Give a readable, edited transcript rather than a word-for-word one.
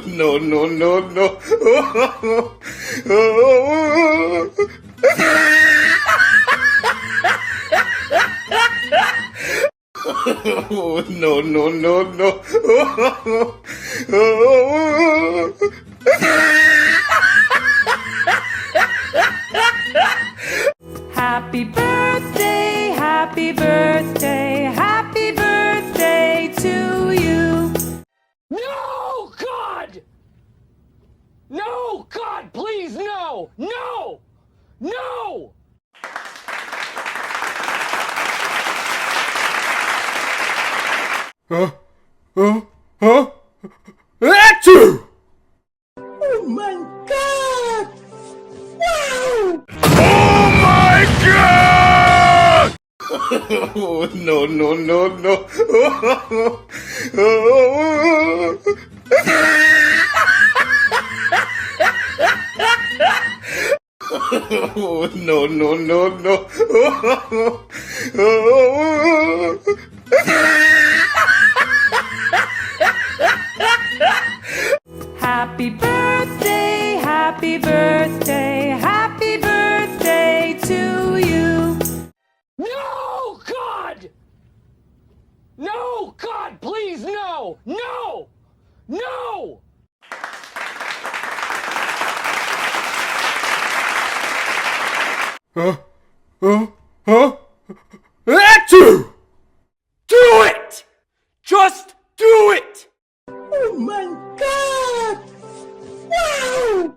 No, no, no, no. No, no, no, no. Happy birthday, happy birthday, happy birthday to you. No, God! No, God, please, no! No! No! Achoo! Oh my God! Wow! Oh my God! No, no, no, no. No, no, no, no. Happy birthday, happy birthday, happy birthday to you. No, God! No, God, please, no! No! No! Achoo! Do it! Just do it! Oh my God! Wow!